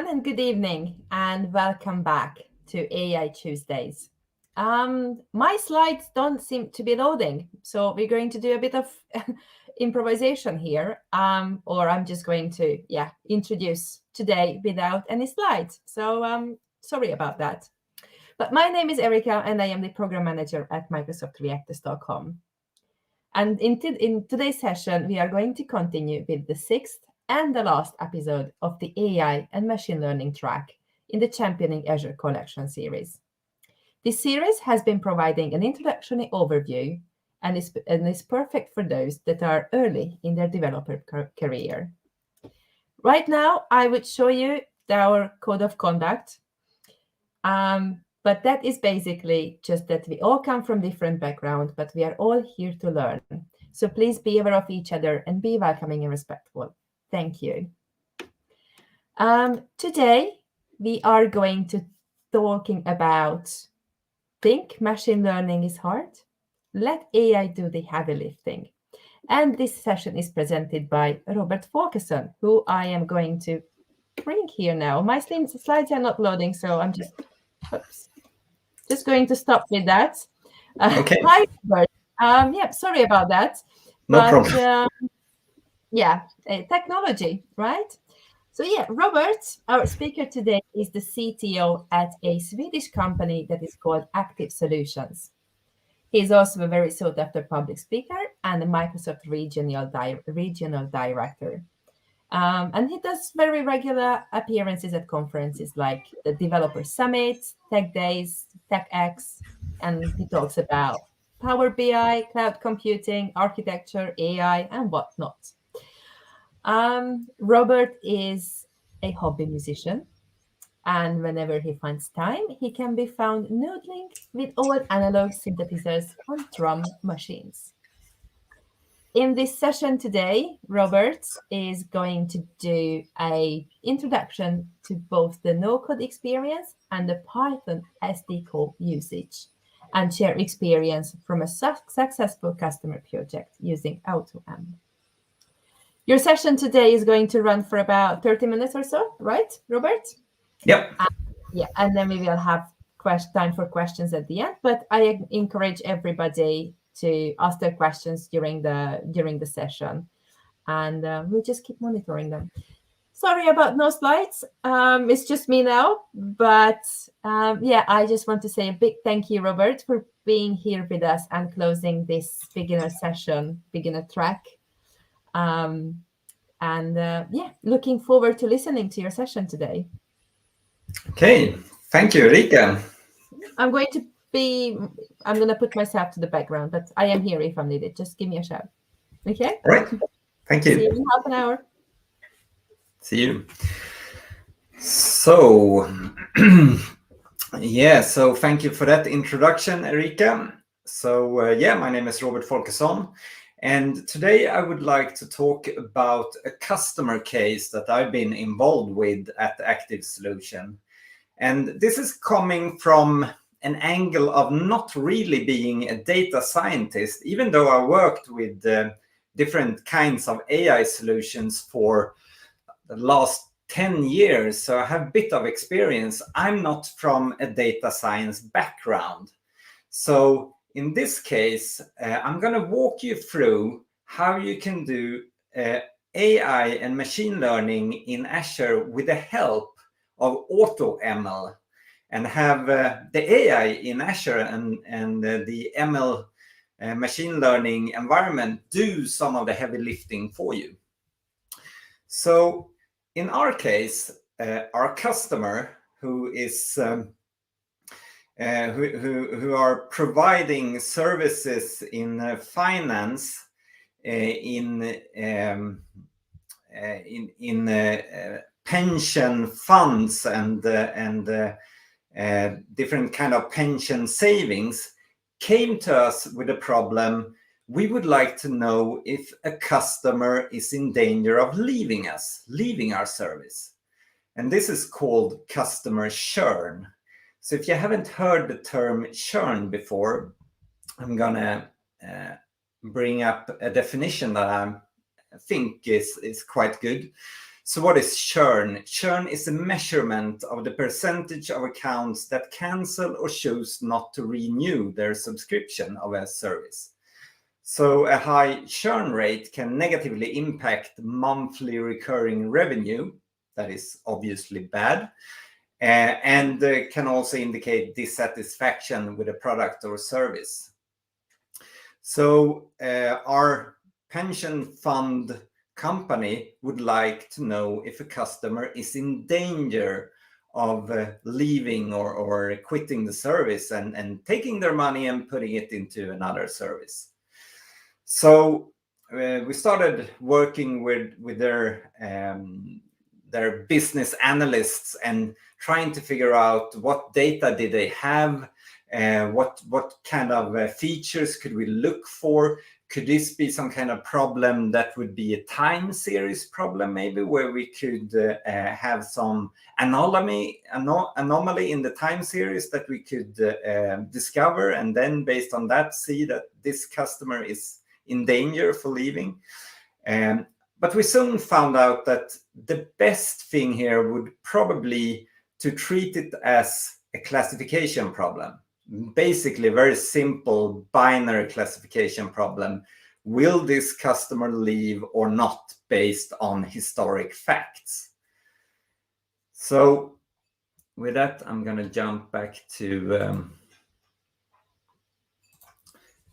and good evening, and welcome back to AI Tuesdays. My slides don't seem to be loading, so we're going to do a bit of improvisation here, or I'm just going to, introduce today without any slides. So sorry about that. But my name is Erika, and I am the program manager at Microsoft Reactors.com. And in today's session, we are going to continue with the sixth and the last episode of the AI and machine learning track in the Championing Azure Collection series. This series has been providing an introductory overview and is perfect for those that are early in their developer career. Right now, I would show you our code of conduct, but that is basically just that we all come from different backgrounds, but we are all here to learn. So please be aware of each other and be welcoming and respectful. Thank you. Today, we are going to talking about think machine learning is hard. Let AI do the heavy lifting. And this session is presented by Robert Folkesson, who I am going to bring here now. My slides are not loading, so I'm just going to stop with that. Okay. Hi, Robert. Sorry about that. No problem. Technology, right? So Robert, our speaker today, is the CTO at a Swedish company that is called Active Solutions. He's also a very sought-after public speaker and a Microsoft regional director. And he does very regular appearances at conferences like the Developer Summit, Tech Days, TechX, and he talks about Power BI, cloud computing, architecture, AI, and whatnot. Robert is a hobby musician, and whenever he finds time, he can be found noodling with old analog synthesizers on drum machines. In this session today, Robert is going to do an introduction to both the no-code experience and the Python SDK usage, and share experience from a successful customer project using AutoML. Your session today is going to run for about 30 minutes or so, right, Robert? Yep. And then we will have time for questions at the end. But I encourage everybody to ask their questions during the session, and we'll just keep monitoring them. Sorry about no slides. It's just me now, but I just want to say a big thank you, Robert, for being here with us and closing this beginner track. Looking forward to listening to your session today. Okay, thank you, Erika. I'm going to put myself to the background, but I am here if I'm needed. Just give me a shout. Okay? All right, thank you. See you in half an hour. See you. So, so thank you for that introduction, Erika. So, my name is Robert Folkesson. And today I would like to talk about a customer case that I've been involved with at Active Solution. And this is coming from an angle of not really being a data scientist, even though I worked with different kinds of AI solutions for the last 10 years. So I have a bit of experience. I'm not from a data science background. So in this case, I'm going to walk you through how you can do AI and machine learning in Azure with the help of AutoML, and have the AI in Azure and the ML machine learning environment do some of the heavy lifting for you. So in our case, our customer who is who are providing services in finance, in pension funds and different kind of pension savings, came to us with a problem. We would like to know if a customer is in danger of leaving our service. And this is called customer churn. So if you haven't heard the term churn before, I'm gonna bring up a definition that I think is quite good. So what is churn? Churn is a measurement of the percentage of accounts that cancel or choose not to renew their subscription of a service. So a high churn rate can negatively impact monthly recurring revenue. That is obviously bad. And can also indicate dissatisfaction with a product or service. So our pension fund company would like to know if a customer is in danger of leaving or quitting the service and taking their money and putting it into another service. So we started working with their business analysts and trying to figure out what data did they have, what kind of features could we look for. Could this be some kind of problem that would be a time series problem, maybe, where we could have some anomaly in the time series that we could discover, and then based on that see that this customer is in danger for leaving. But we soon found out that the best thing here would probably to treat it as a classification problem. Basically, very simple binary classification problem. Will this customer leave or not based on historic facts? So with that, I'm going to jump back to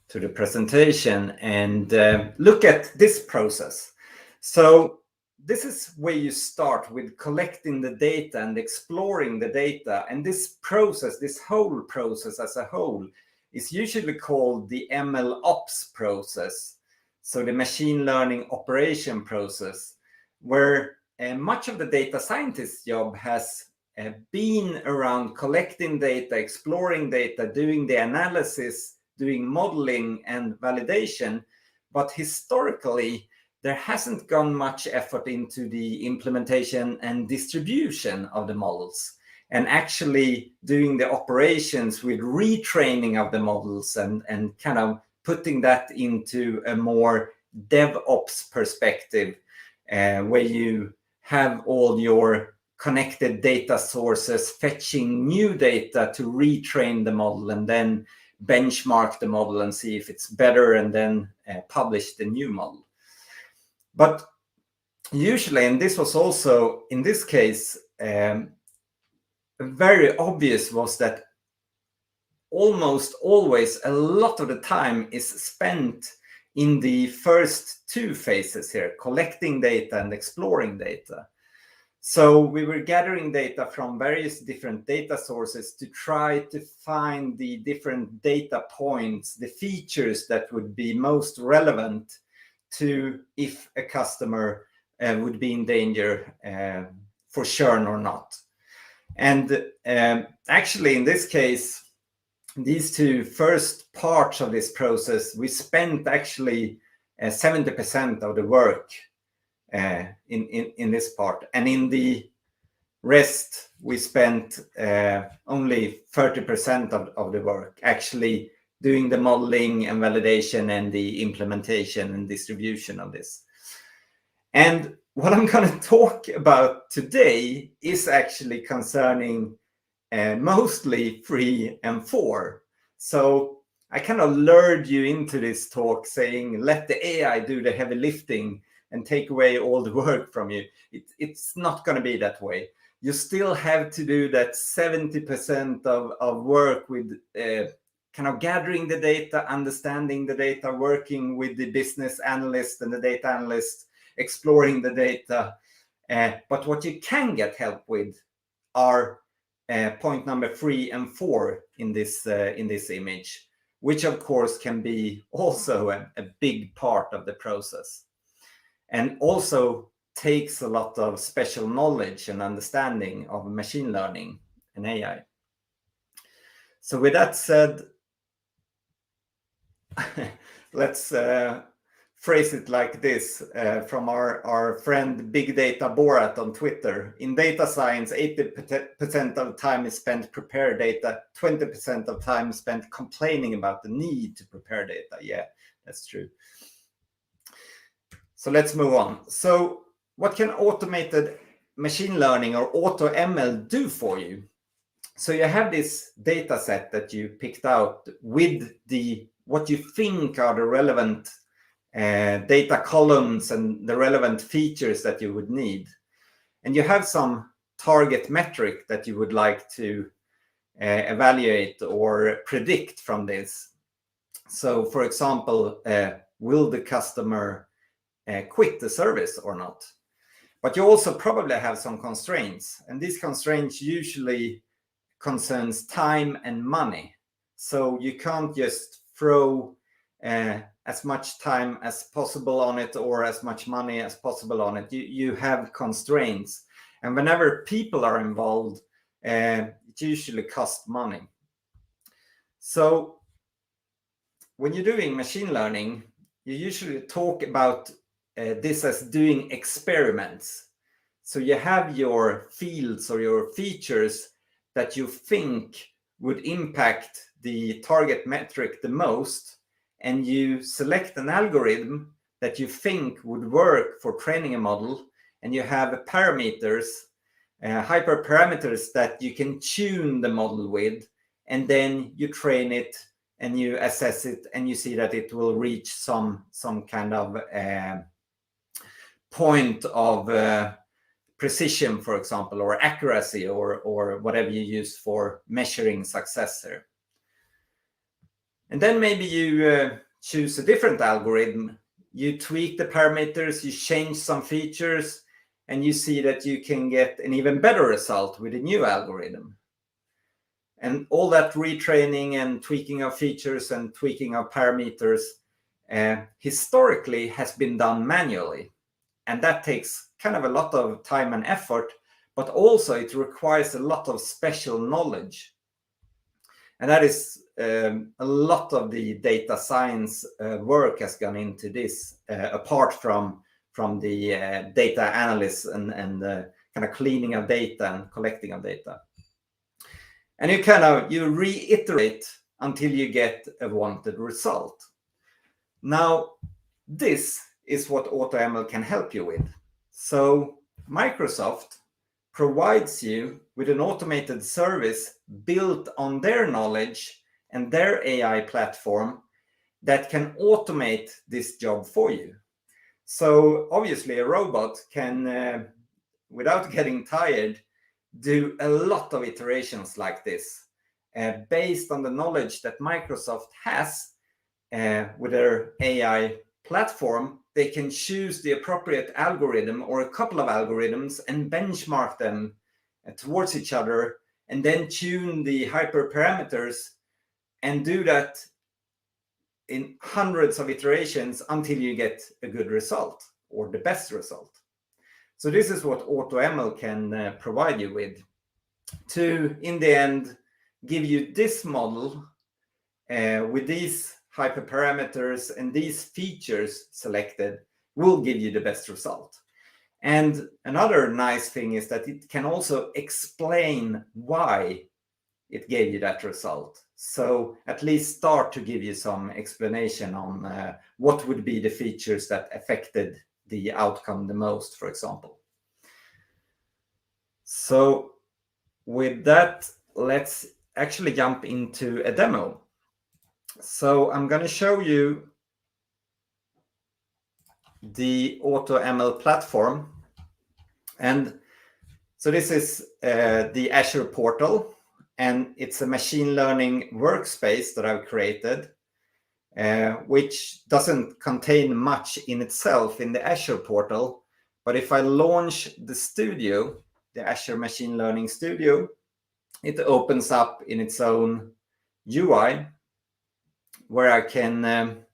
the presentation and look at this process. So this is where you start with collecting the data and exploring the data. And this process, this whole process as a whole, is usually called the ML ops process. So the machine learning operation process, where much of the data scientist's job has been around collecting data, exploring data, doing the analysis, doing modeling and validation. But historically, there hasn't gone much effort into the implementation and distribution of the models, and actually doing the operations with retraining of the models and kind of putting that into a more DevOps perspective, where you have all your connected data sources fetching new data to retrain the model and then benchmark the model and see if it's better and then publish the new model. But usually, and this was also in this case, very obvious, was that almost always a lot of the time is spent in the first two phases here, collecting data and exploring data. So we were gathering data from various different data sources to try to find the different data points, the features that would be most relevant to if a customer would be in danger for churn or not. And actually, in this case, these two first parts of this process, we spent actually 70% of the work in this part. And in the rest, we spent only 30% of the work, actually doing the modeling and validation and the implementation and distribution of this. And what I'm going to talk about today is actually concerning mostly 3 and 4. So I kind of lured you into this talk saying, let the AI do the heavy lifting and take away all the work from you. It's not going to be that way. You still have to do that 70% of work with kind of gathering the data, understanding the data, working with the business analyst and the data analyst, exploring the data. But what you can get help with are point number 3 and 4 in this image, which of course can be also a big part of the process, and also takes a lot of special knowledge and understanding of machine learning and AI. So with that said, let's phrase it like this from our friend Big Data Borat on Twitter. In data science, 80% of time is spent prepare data, 20% of time is spent complaining about the need to prepare data. Yeah, that's true. So let's move on. So what can automated machine learning or AutoML do for you? So you have this data set that you picked out with what you think are the relevant data columns and the relevant features that you would need. And you have some target metric that you would like to evaluate or predict from this. So for example, will the customer quit the service or not? But you also probably have some constraints, and these constraints usually concerns time and money. So you can't just throw as much time as possible on it or as much money as possible on it. You have constraints, and whenever people are involved, it usually costs money. So when you're doing machine learning, you usually talk about this as doing experiments. So you have your fields or your features that you think would impact the target metric the most, and you select an algorithm that you think would work for training a model, and you have parameters, hyperparameters that you can tune the model with, and then you train it and you assess it, and you see that it will reach some kind of point of precision, for example, or accuracy, or whatever you use for measuring success here. And then maybe you choose a different algorithm, you tweak the parameters, you change some features, and you see that you can get an even better result with a new algorithm. And all that retraining and tweaking of features and tweaking of parameters historically has been done manually. And that takes kind of a lot of time and effort, but also it requires a lot of special knowledge. And that is a lot of the data science work has gone into this, apart from the data analysts and kind of cleaning of data and collecting of data. And you reiterate until you get a wanted result. Now, this is what AutoML can help you with. So Microsoft provides you with an automated service built on their knowledge and their AI platform that can automate this job for you. So obviously a robot can, without getting tired, do a lot of iterations like this, based on the knowledge that Microsoft has with their AI platform. They can choose the appropriate algorithm or a couple of algorithms and benchmark them towards each other, and then tune the hyperparameters and do that in hundreds of iterations until you get a good result or the best result. So this is what AutoML can provide you with to, in the end, give you this model with these hyperparameters and these features selected will give you the best result. And another nice thing is that it can also explain why it gave you that result. So at least start to give you some explanation on what would be the features that affected the outcome the most, for example. So with that, let's actually jump into a demo. So I'm going to show you the AutoML platform. And so this is the Azure portal, and it's a machine learning workspace that I've created, which doesn't contain much in itself in the Azure portal. But if I launch the studio, the Azure Machine Learning Studio, it opens up in its own UI where I can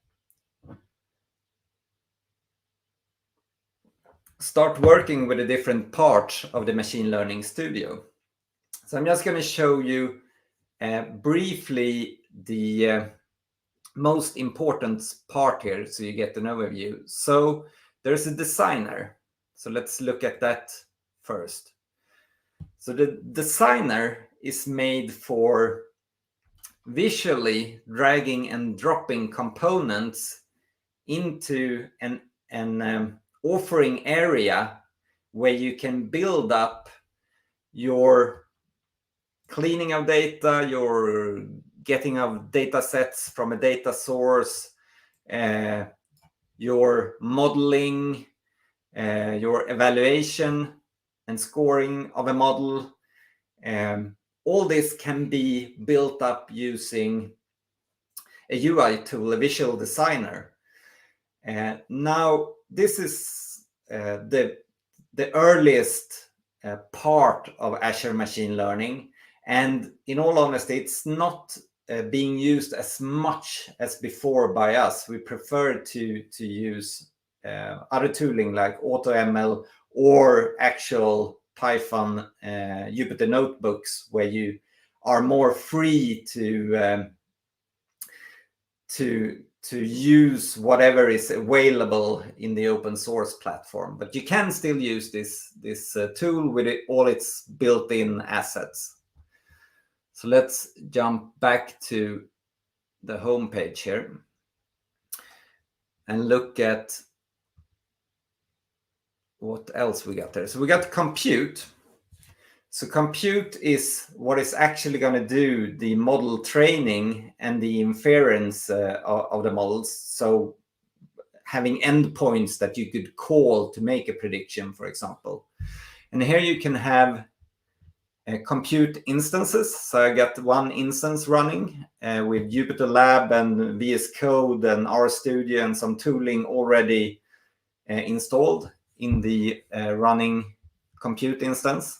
start working with a different part of the Machine Learning Studio. So I'm just going to show you briefly the most important part here so you get an overview. So there's a designer. So let's look at that first. So the designer is made for visually dragging and dropping components into an offering area where you can build up your cleaning of data, your getting of data sets from a data source, your modeling, your evaluation and scoring of a model. All this can be built up using a UI tool, a visual designer. Now, this is the earliest part of Azure machine learning. And in all honesty, it's not being used as much as before by us. We prefer to use other tooling like AutoML or actual Python Jupyter notebooks, where you are more free to use whatever is available in the open source platform. But you can still use this tool with all its built-in assets. So let's jump back to the home page here and look at what else we got there. So we got compute. So compute is what is actually going to do the model training and the inference of the models. So having endpoints that you could call to make a prediction, for example. And here you can have compute instances. So I got one instance running with Jupyter Lab and VS Code and RStudio and some tooling already installed in the running compute instance.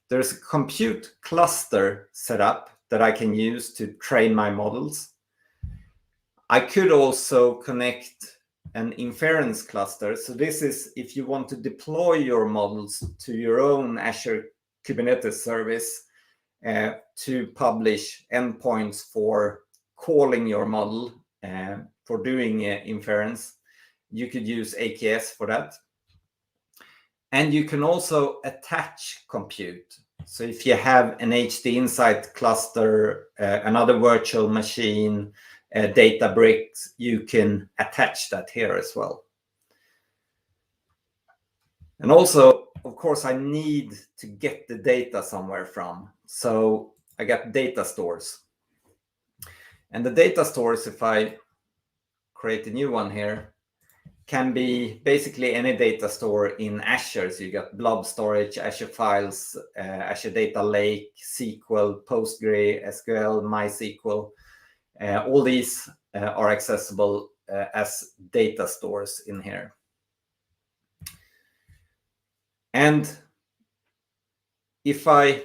There's a compute cluster set up that I can use to train my models. I could also connect an inference cluster. So this is if you want to deploy your models to your own Azure Kubernetes service to publish endpoints for calling your model for doing inference. You could use AKS for that. And you can also attach compute. So if you have an HD Insight cluster, another virtual machine, Databricks, you can attach that here as well. And also, of course, I need to get the data somewhere from. So I got data stores. And the data stores, if I create a new one here, can be basically any data store in Azure. So you got blob storage, Azure Files, Azure Data Lake, SQL, PostgreSQL, MySQL. All these are accessible as data stores in here. And if I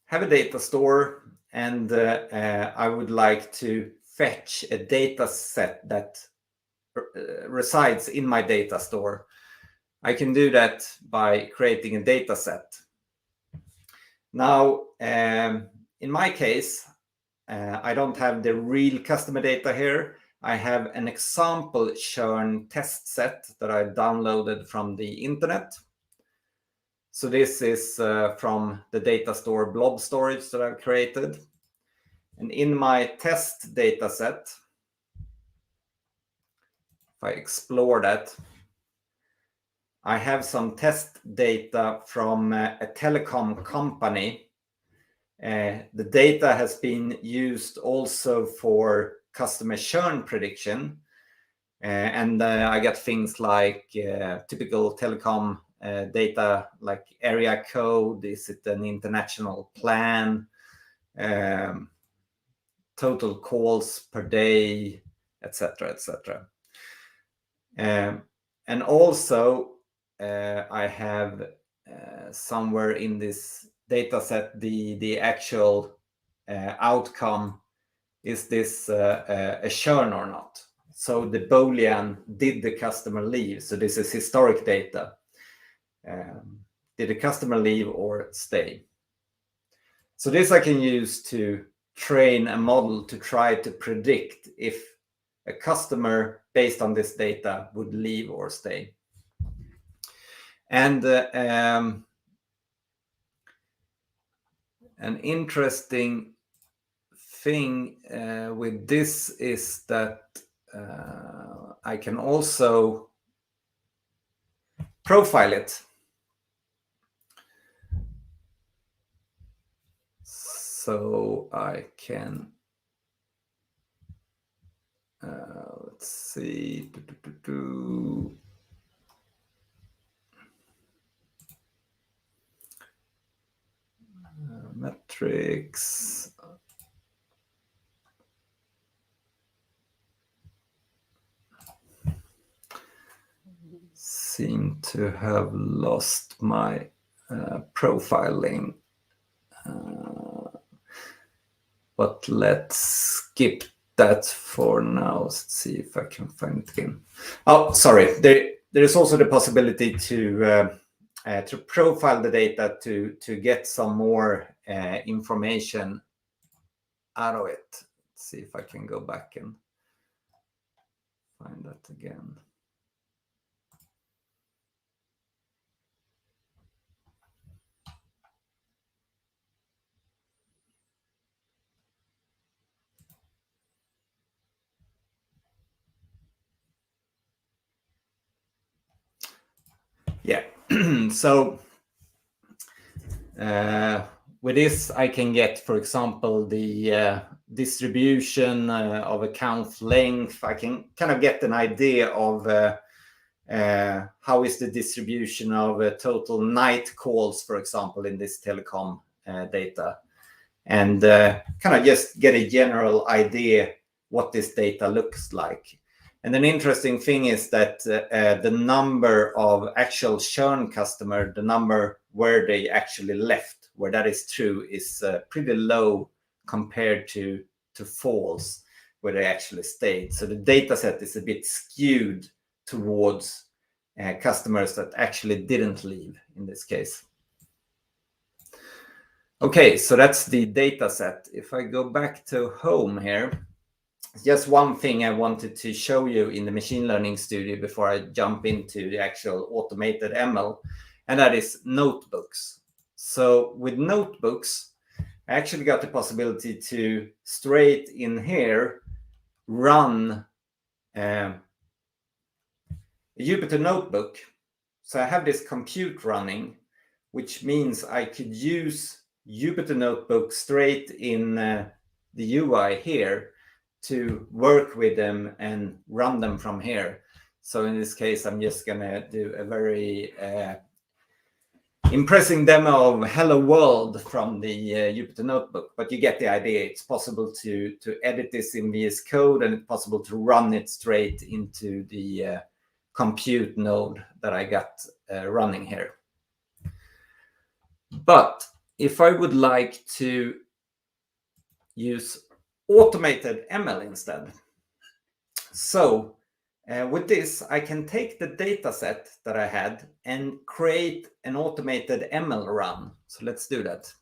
have a data store and I would like to fetch a data set that resides in my data store, I can do that by creating a data set. Now, in my case, I don't have the real customer data here. I have an example churn test set that I downloaded from the internet. So this is from the data store blob storage that I've created. And in my test data set, if I explore that, I have some test data from a telecom company. The data has been used also for customer churn prediction. And I got things like typical telecom data, like area code, is it an international plan, total calls per day, etc., etc. And also, I have somewhere in this data set the actual outcome. Is this a churn or not? So the Boolean, did the customer leave? So this is historic data. Did the customer leave or stay? So this I can use to train a model to try to predict if a customer based on this data would leave or stay. And an interesting thing with this is that I can also profile it. So I can, let's see, metrics. Seem to have lost my profiling. But let's skip that for now. Let's see if I can find it again. Oh, sorry. There is also the possibility to profile the data to get some more information out of it. Let's see if I can go back and find that again. Yeah. So with this, I can get, for example, the distribution of account length. I can kind of get an idea of how is the distribution of total night calls, for example, in this telecom data, and kind of just get a general idea what this data looks like. And an interesting thing is that the number of actual churn customer, the number where they actually left, where that is true, is pretty low compared to false, where they actually stayed. So the data set is a bit skewed towards customers that actually didn't leave in this case. Okay, so that's the data set. If I go back to home here, just one thing I wanted to show you in the machine learning studio before I jump into the actual automated ML, and that is notebooks. So with notebooks, I actually got the possibility to straight in here run a Jupyter notebook. So I have this compute running, which means I could use Jupyter notebook straight in the UI here to work with them and run them from here. So in this case, I'm just gonna do a very impressive demo of Hello World from the Jupyter notebook, but you get the idea. It's possible to edit this in VS Code, and it's possible to run it straight into the compute node that I got running here. But if I would like to use automated ML instead, so with this, I can take the data set that I had and create an automated ML run. So let's do that.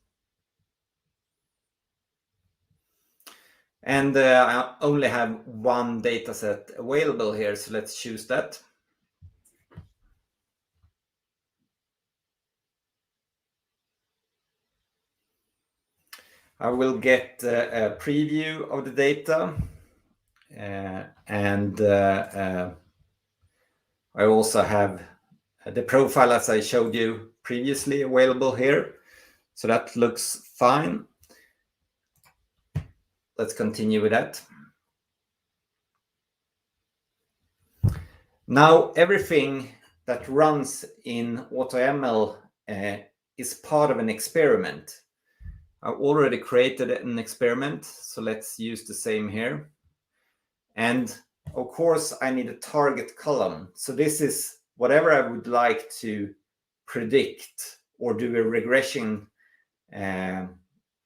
And I only have one data set available here, so let's choose that. I will get a preview of the data, and I also have the profile as I showed you previously available here. So that looks fine. Let's continue with that. Now everything that runs in AutoML is part of an experiment. I already created an experiment, so let's use the same here. And of course, I need a target column. So this is whatever I would like to predict or do a regression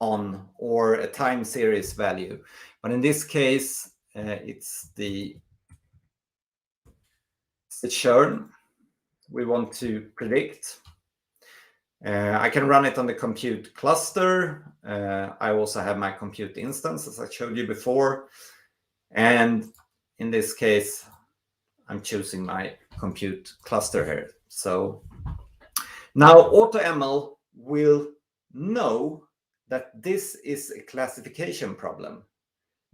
on, or a time series value. But in this case, it's the churn we want to predict. I can run it on the compute cluster. I also have my compute instance, as I showed you before. And in this case, I'm choosing my compute cluster here. So now AutoML will know that this is a classification problem.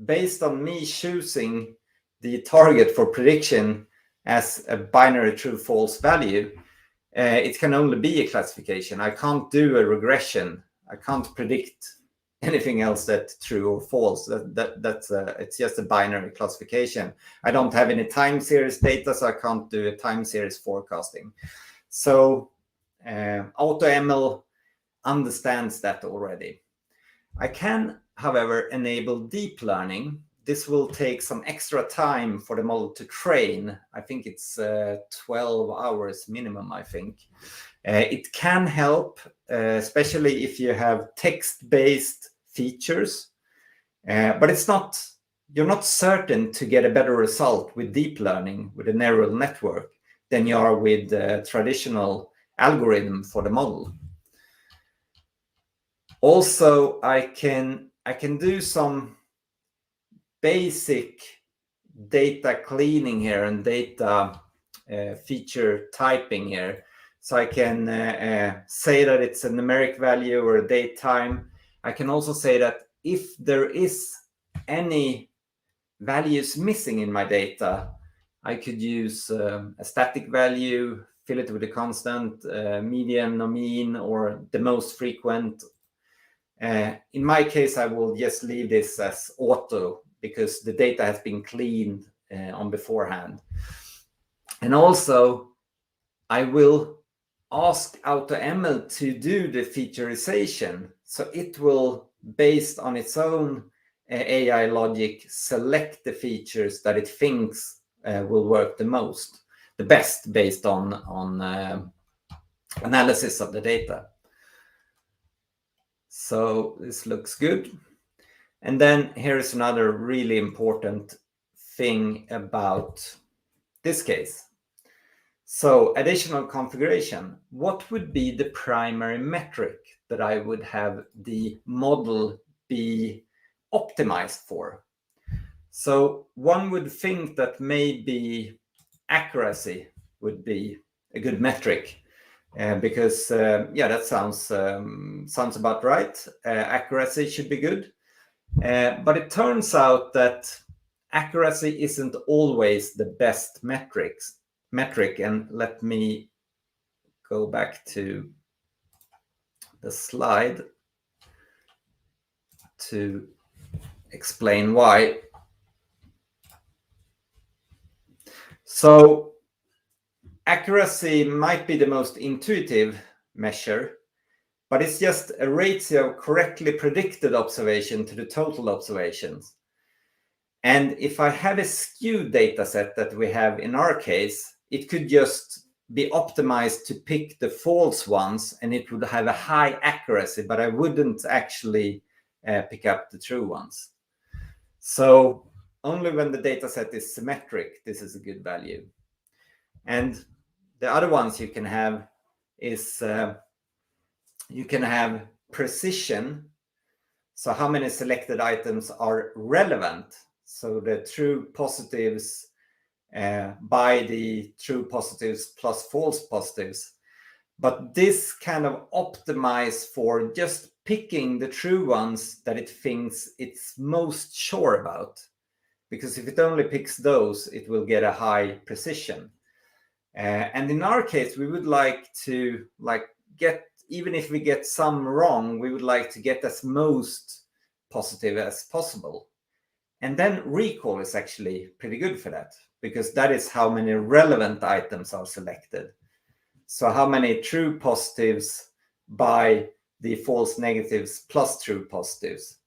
Based on me choosing the target for prediction as a binary true-false value, it can only be a classification. I can't do a regression. I can't predict anything else that's true or false. That's it's just a binary classification. I don't have any time series data, so I can't do a time series forecasting. So AutoML understands that already. I can, however, enable deep learning. This will take some extra time for the model to train. I think it's 12 hours minimum, I think. It can help, especially if you have text-based features, but you're not certain to get a better result with deep learning, with a neural network, than you are with traditional algorithm for the model. Also, I can do some basic data cleaning here and data feature typing here. So I can say that it's a numeric value or a date time. I can also say that if there is any values missing in my data, I could use a static value, fill it with a constant, median or mean, or the most frequent. In my case, I will just leave this as auto because the data has been cleaned on beforehand. And also, I will ask AutoML to do the featureization. So it will, based on its own AI logic, select the features that it thinks will work the best based on analysis of the data. So this looks good. And then here is another really important thing about this case. So additional configuration. What would be the primary metric that I would have the model be optimized for? So one would think that maybe accuracy would be a good metric. Because that sounds about right. Accuracy should be good, but it turns out that accuracy isn't always the best metric. And let me go back to the slide to explain why. So accuracy might be the most intuitive measure, but it's just a ratio of correctly predicted observation to the total observations. And if I have a skewed data set that we have in our case, it could just be optimized to pick the false ones, and it would have a high accuracy, but I wouldn't actually pick up the true ones. So only when the data set is symmetric, this is a good value. And the other ones you can have is you can have precision. So how many selected items are relevant? So the true positives by the true positives plus false positives. But this kind of optimize for just picking the true ones that it thinks it's most sure about. Because if it only picks those, it will get a high precision. And in our case, we would like to get, even if we get some wrong, we would like to get as most positive as possible. And then recall is actually pretty good for that, because that is how many relevant items are selected. So how many true positives by the false negatives plus true positives.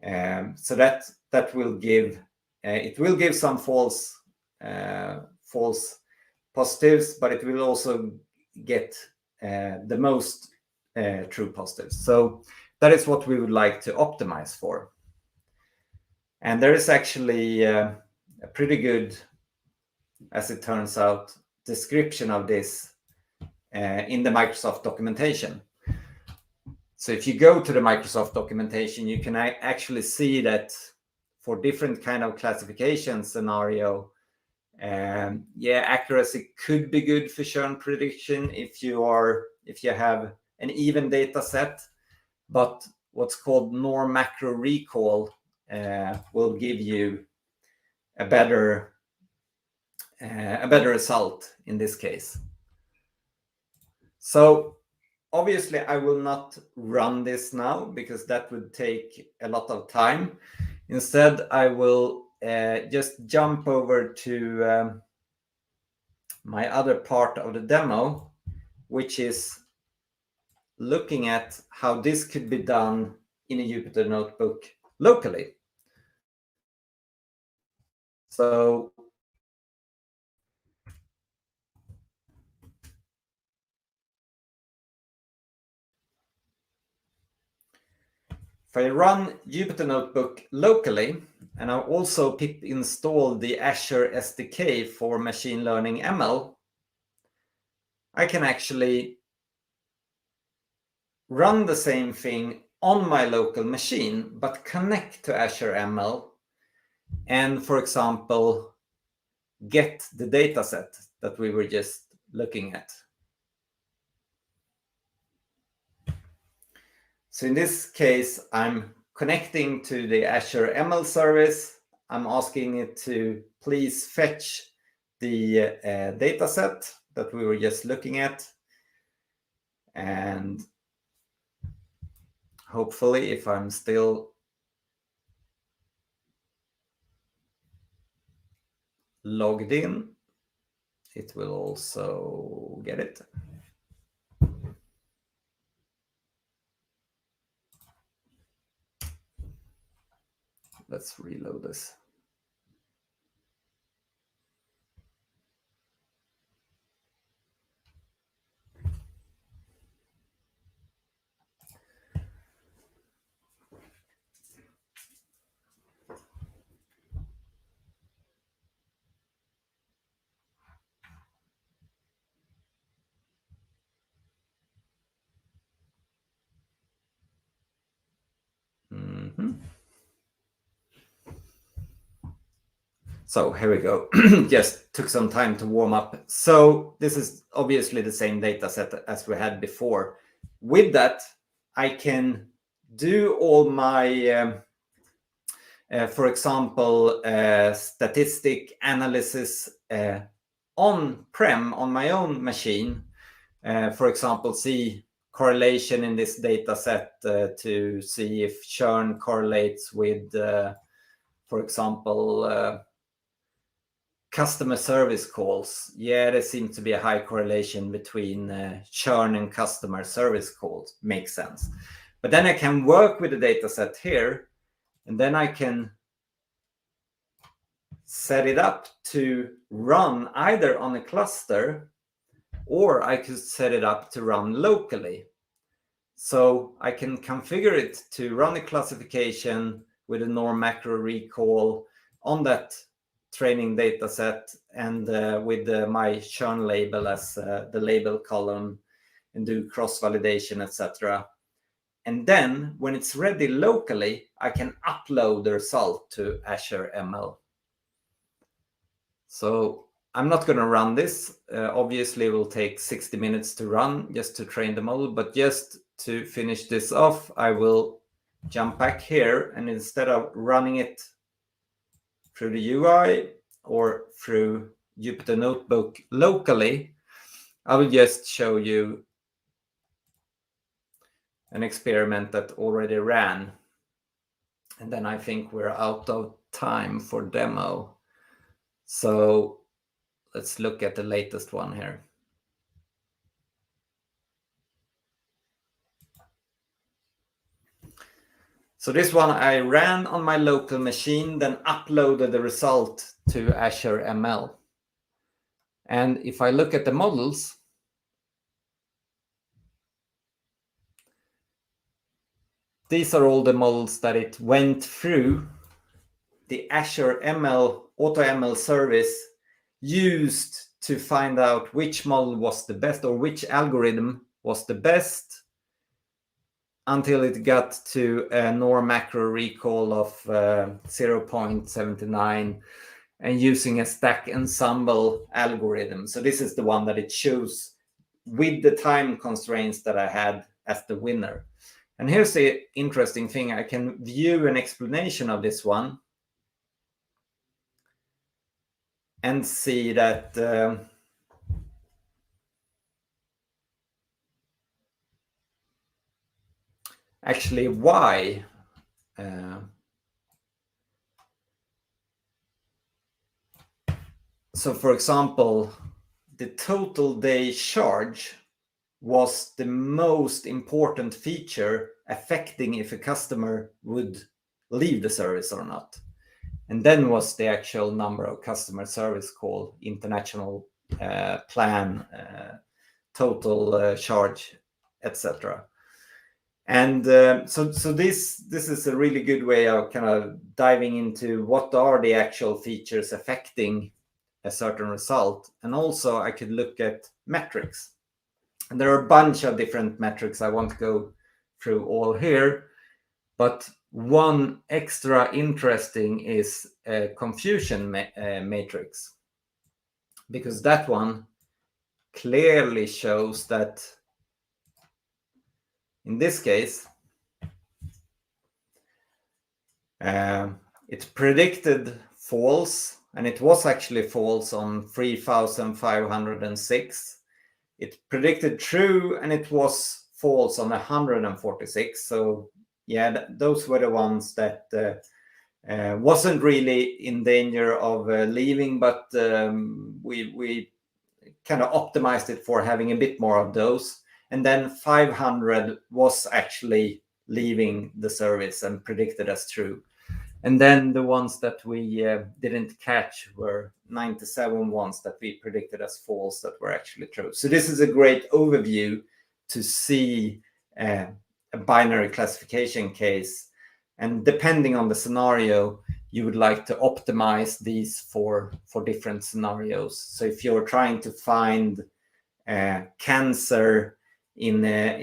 So that will give, it will give some false positives, but it will also get the most true positives. So that is what we would like to optimize for. And there is actually a pretty good, as it turns out, description of this in the Microsoft documentation. So if you go to the Microsoft documentation, you can actually see that for different kind of classification scenario, accuracy could be good for churn prediction if you have an even data set, but what's called norm macro recall will give you a better result in this case. So obviously I will not run this now because that would take a lot of time. Instead, I will just jump over to my other part of the demo, which is looking at how this could be done in a Jupyter Notebook locally. So if I run Jupyter Notebook locally, and I also pip install the Azure SDK for machine learning ML, I can actually run the same thing on my local machine, but connect to Azure ML and, for example, get the data set that we were just looking at. So in this case, I'm connecting to the Azure ML service. I'm asking it to please fetch the data set that we were just looking at. And hopefully, if I'm still logged in, it will also get it. Let's reload this. So here we go. Just took some time to warm up. So this is obviously the same data set as we had before. With that, I can do all my, for example, statistic analysis on-prem on my own machine. For example, see correlation in this data set to see if churn correlates with, for example, customer service calls. Yeah, there seems to be a high correlation between churn and customer service calls. Makes sense. But then I can work with the data set here, and then I can set it up to run either on a cluster, or I could set it up to run locally. So I can configure it to run a classification with a norm macro recall on that training data set and with my churn label as the label column and do cross-validation, etc. And then when it's ready locally, I can upload the result to Azure ML. So I'm not going to run this. Obviously, it will take 60 minutes to run just to train the model. But just to finish this off, I will jump back here. And instead of running it through the UI or through Jupyter Notebook locally, I will just show you an experiment that already ran. And then I think we're out of time for demo. So let's look at the latest one here. So this one I ran on my local machine, then uploaded the result to Azure ML. And if I look at the models, these are all the models that it went through the Azure AutoML service used to find out which model was the best or which algorithm was the best until it got to a norm macro recall of 0.79 and using a stack ensemble algorithm. So this is the one that it chose with the time constraints that I had as the winner. And here's the interesting thing. I can view an explanation of this one and see that actually why. So for example, the total day charge was the most important feature affecting if a customer would leave the service or not. And then was the actual number of customer service call, international plan, total charge, etc. And so this is a really good way of kind of diving into what are the actual features affecting a certain result. And also I could look at metrics. And there are a bunch of different metrics. I won't go through all here, but one extra interesting is a confusion matrix, because that one clearly shows that in this case, it predicted false, and it was actually false on 3,506. It predicted true, and it was false on 146. So yeah, those were the ones that wasn't really in danger of leaving, but we kind of optimized it for having a bit more of those. And then 500 was actually leaving the service and predicted as true. And then the ones that we didn't catch were 97 ones that we predicted as false that were actually true. So this is a great overview to see a binary classification case. And depending on the scenario, you would like to optimize these for different scenarios. So if you're trying to find cancer in a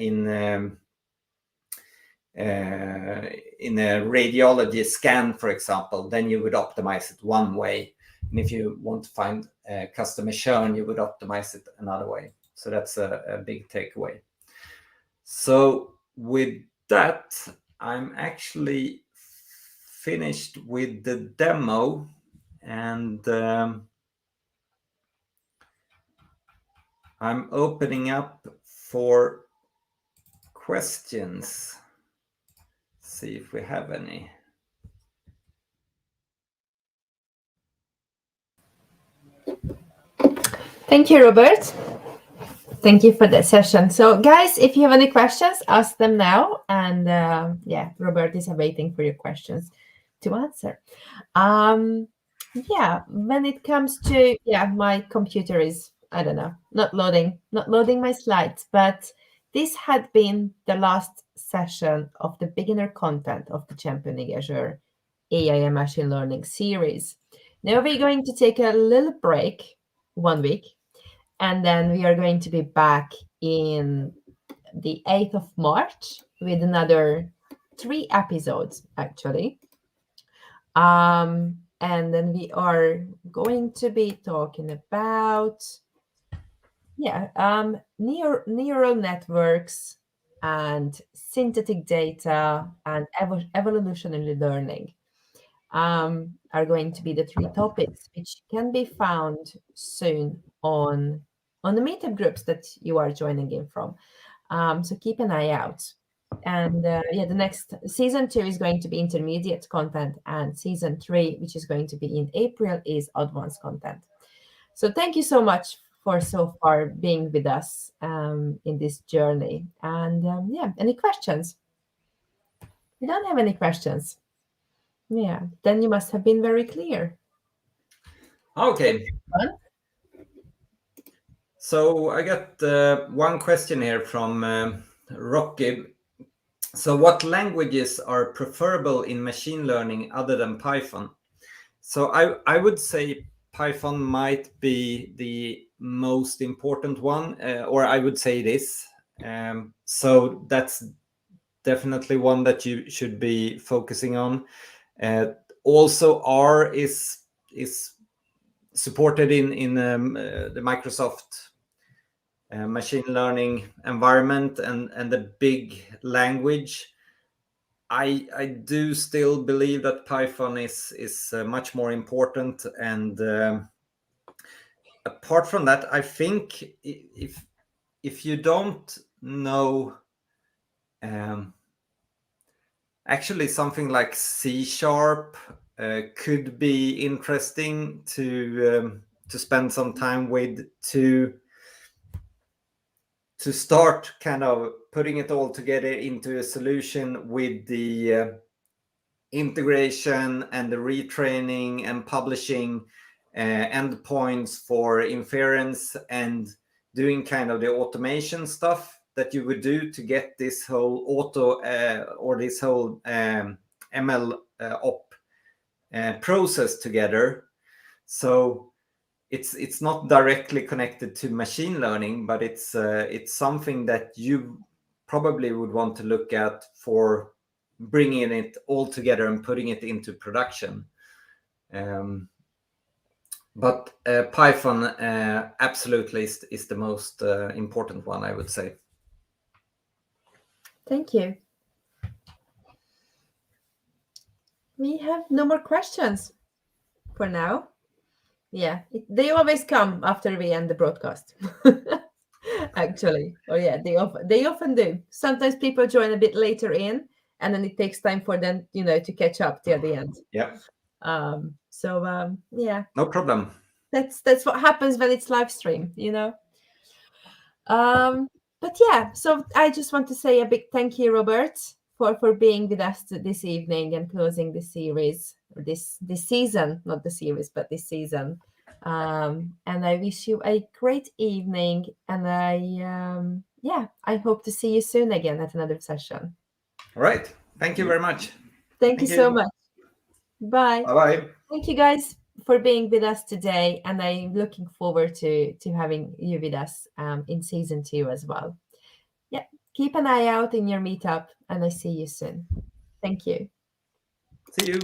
radiology scan, for example, then you would optimize it one way. And if you want to find customer churn, you would optimize it another way. So that's a big takeaway. So with that, I'm actually finished with the demo, and I'm opening up for questions. See if we have any. Thank you, Robert. Thank you for that session. So guys, if you have any questions, ask them now. And yeah, Robert is waiting for your questions to answer. Yeah, when it comes to, my computer is, I don't know, not loading my slides, but this had been the last session of the beginner content of the Championing Azure AI and Machine Learning series. Now we're going to take a little break, 1 week, and then we are going to be back in the 8th of March with another 3 episodes, actually. And then we are going to be talking about, neural networks and synthetic data and evolutionary learning are going to be the 3 topics, which can be found soon on the meetup groups that you are joining in from. So keep an eye out. And the next season 2 is going to be intermediate content, and season 3, which is going to be in April, is advanced content. So thank you so much for so far being with us in this journey. And any questions? We don't have any questions. Yeah, then you must have been very clear. Okay. So I got one question here from Rocky. So what languages are preferable in machine learning other than Python? So I would say Python might be the most important one, or I would say this. So that's definitely one that you should be focusing on. Also, R is supported in the Microsoft machine learning environment and the big language. I do still believe that Python is much more important. And apart from that, I think if you don't know actually something like C# could be interesting to spend some time with, to start kind of putting it all together into a solution with the integration and the retraining and publishing endpoints for inference, and doing kind of the automation stuff that you would do to get this whole this whole ML op process together. So it's not directly connected to machine learning, but it's something that you probably would want to look at for bringing it all together and putting it into production. But Python absolutely is the most important one, I would say. Thank you. We have no more questions for now. Yeah, they always come after we end the broadcast. Actually, or yeah, they often do. Sometimes people join a bit later in, and then it takes time for them, to catch up till the end. Yeah. Yeah. No problem. That's what happens when it's live stream, But yeah, so I just want to say a big thank you, Robert, for being with us this evening and closing this series, or this season, not the series, but this season. And I wish you a great evening, and I hope to see you soon again at another session. All right. Thank you very much. Thank you so much. Bye. Bye-bye. Thank you guys for being with us today, and I'm looking forward to having you with us in season 2 as well. Yeah, keep an eye out in your meetup, and I see you soon. Thank you. See you.